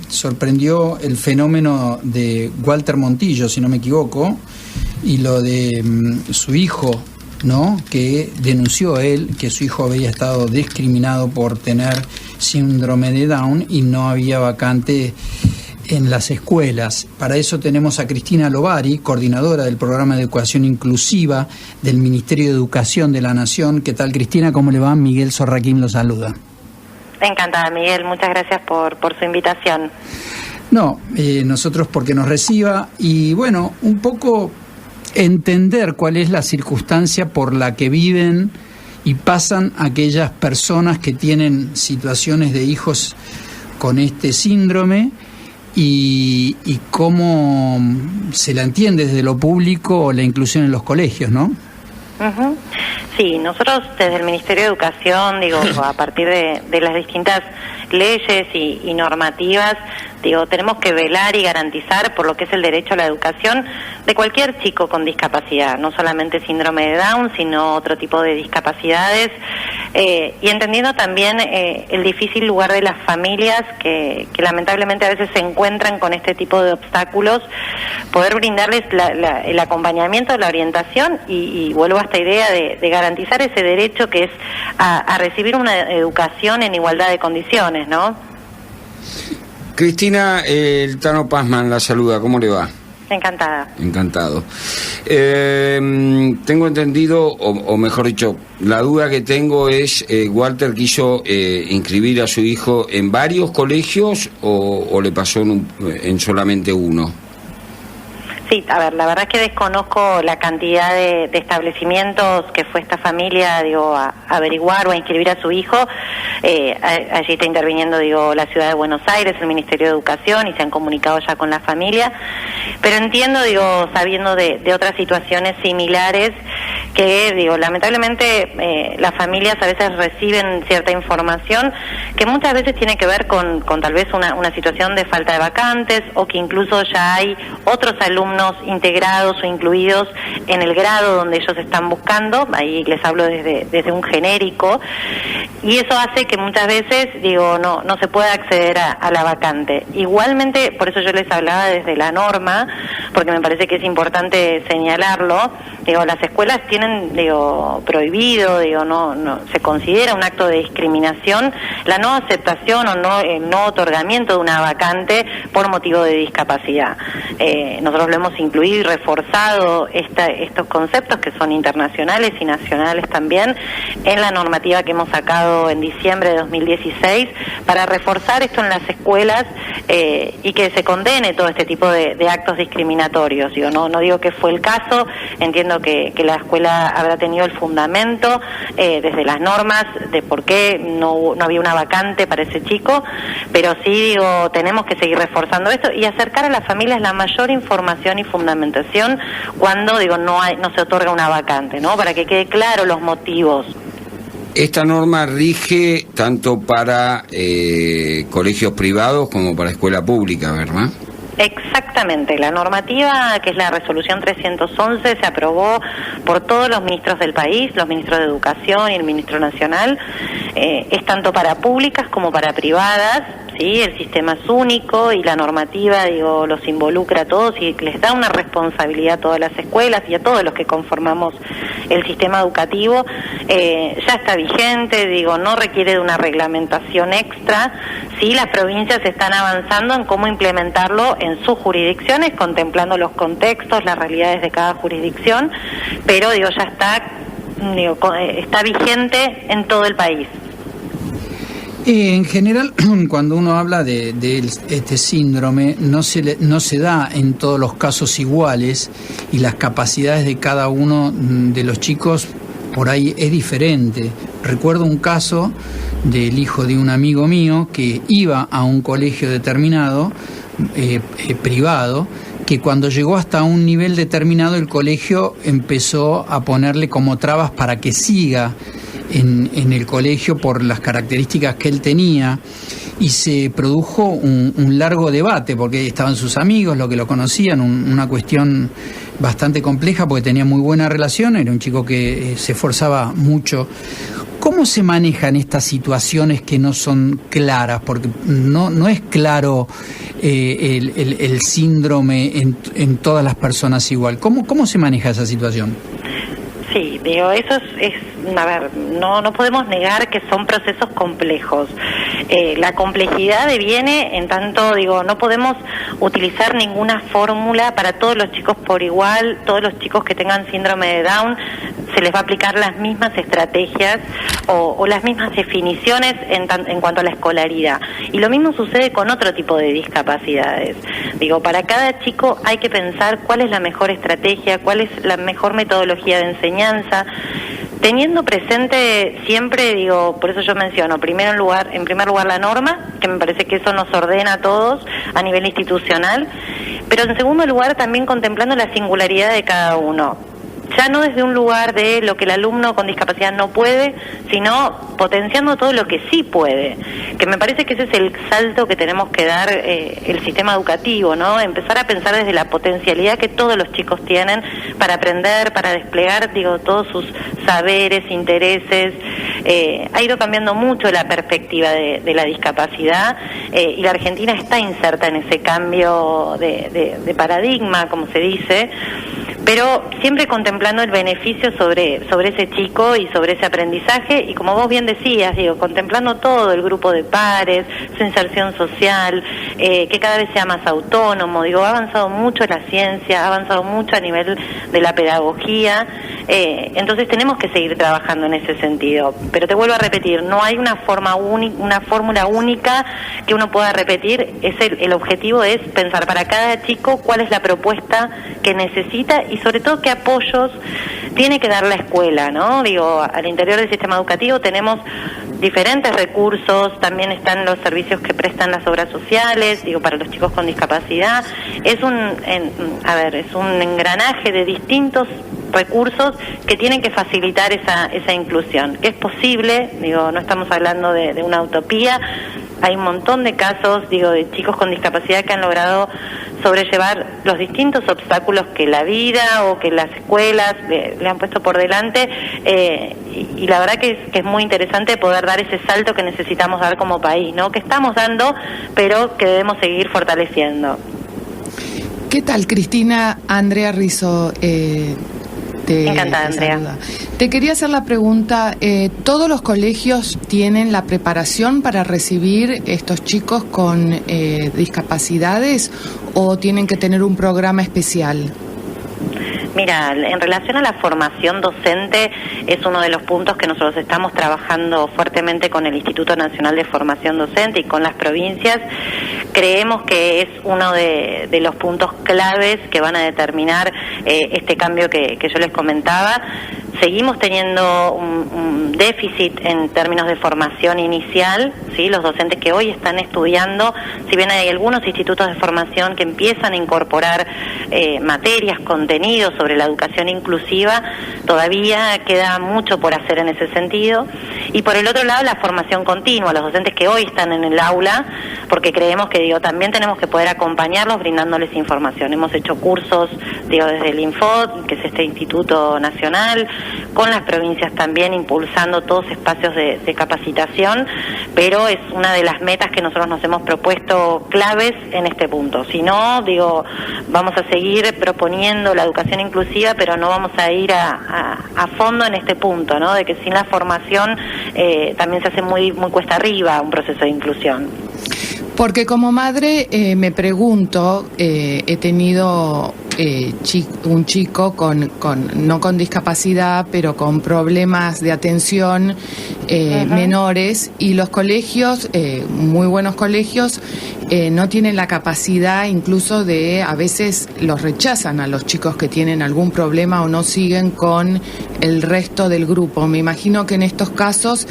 sorprendió el fenómeno de Walter Montillo, si no me equivoco, y lo de su hijo, ¿no? Que denunció él que su hijo había estado discriminado por tener síndrome de Down y no había vacante en las escuelas. Para eso tenemos a Cristina Lovari, coordinadora del programa de educación inclusiva del Ministerio de Educación de la Nación. ¿Qué tal, Cristina? ¿Cómo le va? Miguel Sorraquín lo saluda. Encantada, Miguel. Muchas gracias por su invitación. No, nosotros porque nos reciba y bueno, un poco entender cuál es la circunstancia por la que viven y pasan aquellas personas que tienen situaciones de hijos con este síndrome y cómo se la entiende desde lo público la inclusión en los colegios, ¿no? Uh-huh. Sí, nosotros desde el Ministerio de Educación, a partir de las distintas leyes y normativas, tenemos que velar y garantizar por lo que es el derecho a la educación de cualquier chico con discapacidad, no solamente síndrome de Down, sino otro tipo de discapacidades, y entendiendo también el difícil lugar de las familias que lamentablemente a veces se encuentran con este tipo de obstáculos, poder brindarles el acompañamiento, la orientación y vuelvo a esta idea de garantizar ese derecho que es a recibir una educación en igualdad de condiciones, ¿no? Cristina, el Tano Pazman la saluda, ¿cómo le va? Encantada. Encantado. Tengo entendido, o mejor dicho, la duda que tengo es, ¿Walter quiso inscribir a su hijo en varios colegios o le pasó en solamente uno? Sí, a ver, la verdad es que desconozco la cantidad de establecimientos que fue esta familia, a averiguar o a inscribir a su hijo. Allí está interviniendo, la Ciudad de Buenos Aires, el Ministerio de Educación, y se han comunicado ya con la familia. Pero entiendo, sabiendo de otras situaciones similares, que, lamentablemente las familias a veces reciben cierta información que muchas veces tiene que ver con tal vez una situación de falta de vacantes, o que incluso ya hay otros alumnos integrados o incluidos en el grado donde ellos están buscando. Ahí les hablo desde un genérico, y eso hace que muchas veces, no se pueda acceder a la vacante. Igualmente, por eso yo les hablaba desde la norma, porque me parece que es importante señalarlo. Las escuelas tienen, prohibido, no se considera un acto de discriminación la no aceptación o el no otorgamiento de una vacante por motivo de discapacidad. Nosotros lo hemos incluido y reforzado estos conceptos, que son internacionales y nacionales también, en la normativa que hemos sacado en diciembre de 2016, para reforzar esto en las escuelas y que se condene todo este tipo de actos discriminatorios. No digo que fue el caso, entiendo que la escuela habrá tenido el fundamento desde las normas de por qué no había una vacante para ese chico, pero sí tenemos que seguir reforzando esto y acercar a las familias la mayor información y fundamentación cuando no se otorga una vacante, ¿no? Para que quede claro los motivos. Esta norma rige tanto para colegios privados como para escuela pública, ¿verdad? Exactamente, la normativa, que es la resolución 311, se aprobó por todos los ministros del país, los ministros de Educación y el ministro nacional. Es tanto para públicas como para privadas, ¿sí? El sistema es único y la normativa, los involucra a todos y les da una responsabilidad a todas las escuelas y a todos los que conformamos el sistema educativo. Ya está vigente, no requiere de una reglamentación extra. Sí, las provincias están avanzando en cómo implementarlo en sus jurisdicciones, contemplando los contextos, las realidades de cada jurisdicción, pero ya está vigente en todo el país. En general, cuando uno habla de este síndrome, no se da en todos los casos iguales, y las capacidades de cada uno de los chicos por ahí es diferente. Recuerdo un caso del hijo de un amigo mío que iba a un colegio determinado, privado, que cuando llegó hasta un nivel determinado el colegio empezó a ponerle como trabas para que siga en el colegio por las características que él tenía, y se produjo un largo debate porque estaban sus amigos, los que lo conocían, una cuestión bastante compleja porque tenía muy buena relación, era un chico que se esforzaba mucho ¿Cómo se manejan estas situaciones que no son claras? Porque no es claro el síndrome en todas las personas igual. ¿Cómo se maneja esa situación? Sí, digo, eso es a ver, no podemos negar que son procesos complejos. La complejidad deviene en tanto, digo, no podemos utilizar ninguna fórmula para todos los chicos por igual. Todos los chicos que tengan síndrome de Down se les va a aplicar las mismas estrategias o las mismas definiciones en cuanto a la escolaridad. Y lo mismo sucede con otro tipo de discapacidades. Digo, para cada chico hay que pensar cuál es la mejor estrategia, cuál es la mejor metodología de enseñanza, teniendo presente siempre, digo, por eso yo menciono, en primer lugar la norma, que me parece que eso nos ordena a todos a nivel institucional, pero en segundo lugar también contemplando la singularidad de cada uno. Ya no desde un lugar de lo que el alumno con discapacidad no puede, sino potenciando todo lo que sí puede, que me parece que ese es el salto que tenemos que dar el sistema educativo, ¿no? Empezar a pensar desde la potencialidad que todos los chicos tienen para aprender, para desplegar, digo, todos sus saberes, intereses. Ha ido cambiando mucho la perspectiva de la discapacidad y la Argentina está inserta en ese cambio de paradigma, como se dice, pero siempre contemplando el beneficio sobre ese chico y sobre ese aprendizaje, y como vos bien decías, digo, contemplando todo el grupo de pares, su inserción social, que cada vez sea más autónomo. Digo, ha avanzado mucho la ciencia, ha avanzado mucho a nivel de la pedagogía, entonces tenemos que seguir trabajando en ese sentido. Pero te vuelvo a repetir, no hay una fórmula única que uno pueda repetir. El objetivo es pensar para cada chico cuál es la propuesta que necesita y sobre todo qué apoyos tiene que dar la escuela, ¿no? Digo, al interior del sistema educativo tenemos diferentes recursos, también están los servicios que prestan las obras sociales, digo, para los chicos con discapacidad. Es un engranaje de distintos recursos que tienen que facilitar esa inclusión, que es posible, digo, no estamos hablando de una utopía. Hay un montón de casos, digo, de chicos con discapacidad que han logrado sobrellevar los distintos obstáculos que la vida o que las escuelas le han puesto por delante, y la verdad que es muy interesante poder dar ese salto que necesitamos dar como país, ¿no? Que estamos dando, pero que debemos seguir fortaleciendo. ¿Qué tal, Cristina? Andrea Rizzo. Encantada, Andrea. Te quería hacer la pregunta, ¿todos los colegios tienen la preparación para recibir estos chicos con discapacidades o tienen que tener un programa especial? Mira, en relación a la formación docente, es uno de los puntos que nosotros estamos trabajando fuertemente con el Instituto Nacional de Formación Docente y con las provincias. Creemos que es uno de los puntos claves que van a determinar este cambio que yo les comentaba. Seguimos teniendo un déficit en términos de formación inicial, ¿sí? Los docentes que hoy están estudiando, si bien hay algunos institutos de formación que empiezan a incorporar materias, contenidos sobre la educación inclusiva, todavía queda mucho por hacer en ese sentido. Y por el otro lado, la formación continua, los docentes que hoy están en el aula, porque creemos que, digo, también tenemos que poder acompañarlos brindándoles información. Hemos hecho cursos, digo, desde el Infod, que es este Instituto Nacional, con las provincias también impulsando todos espacios de capacitación, pero es una de las metas que nosotros nos hemos propuesto claves en este punto. Si no, digo, vamos a seguir proponiendo la educación inclusiva, pero no vamos a ir a fondo en este punto, ¿no? De que sin la formación también se hace muy cuesta arriba un proceso de inclusión. Porque como madre me pregunto, he tenido un chico no con discapacidad, pero con problemas de atención menores, y los colegios, muy buenos colegios, no tienen la capacidad, incluso a veces los rechazan a los chicos que tienen algún problema o no siguen con el resto del grupo. Me imagino que en estos casos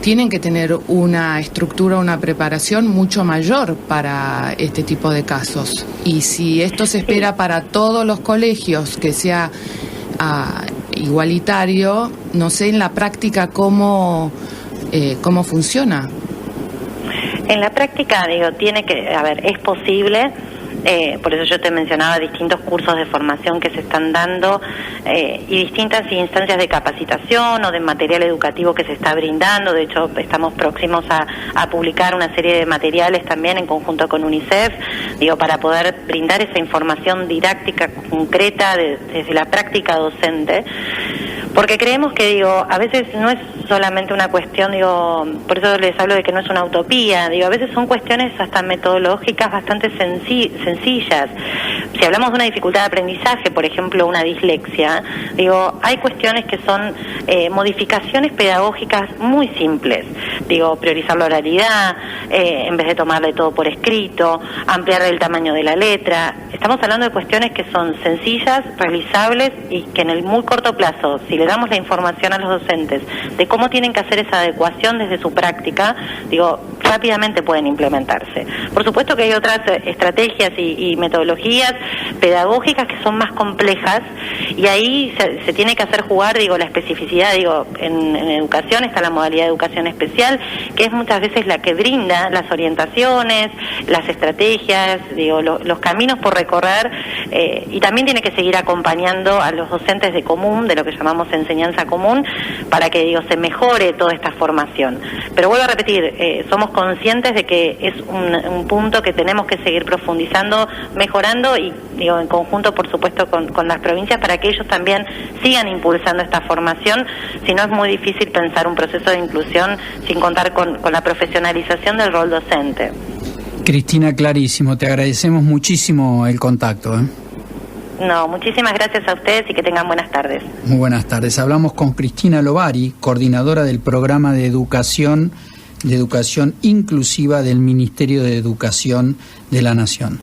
tienen que tener una estructura, una preparación mucho mayor para este tipo de casos. Y si esto se espera para todos los colegios, que sea igualitario, no sé en la práctica cómo funciona. En la práctica, digo, es posible. Por eso yo te mencionaba distintos cursos de formación que se están dando y distintas instancias de capacitación o de material educativo que se está brindando. De hecho, estamos próximos a publicar una serie de materiales también en conjunto con UNICEF, para poder brindar esa información didáctica concreta desde la práctica docente. Porque creemos que, a veces no es solamente una cuestión, por eso les hablo de que no es una utopía, a veces son cuestiones hasta metodológicas bastante sencillas. Si hablamos de una dificultad de aprendizaje, por ejemplo, una dislexia, hay cuestiones que son modificaciones pedagógicas muy simples. Priorizar la oralidad, en vez de tomarle todo por escrito, ampliar el tamaño de la letra. Estamos hablando de cuestiones que son sencillas, realizables y que en el muy corto plazo, si le damos la información a los docentes de cómo tienen que hacer esa adecuación desde su práctica, rápidamente pueden implementarse. Por supuesto que hay otras estrategias y metodologías pedagógicas que son más complejas y ahí se tiene que hacer jugar, la especificidad, en educación está la modalidad de educación especial, que es muchas veces la que brinda las orientaciones, las estrategias, los caminos por recorrer, y también tiene que seguir acompañando a los docentes de común, de lo que llamamos enseñanza común, para que se mejore toda esta formación. Pero vuelvo a repetir, somos conscientes de que es un punto que tenemos que seguir profundizando, mejorando y en conjunto, por supuesto, con las provincias para que ellos también sigan impulsando esta formación. Si no, es muy difícil pensar un proceso de inclusión sin contar con la profesionalización del rol docente. Cristina, clarísimo, te agradecemos muchísimo el contacto. No, muchísimas gracias a ustedes y que tengan buenas tardes. Muy buenas tardes. Hablamos con Cristina Lovari, coordinadora del programa de educación inclusiva del Ministerio de Educación de la Nación.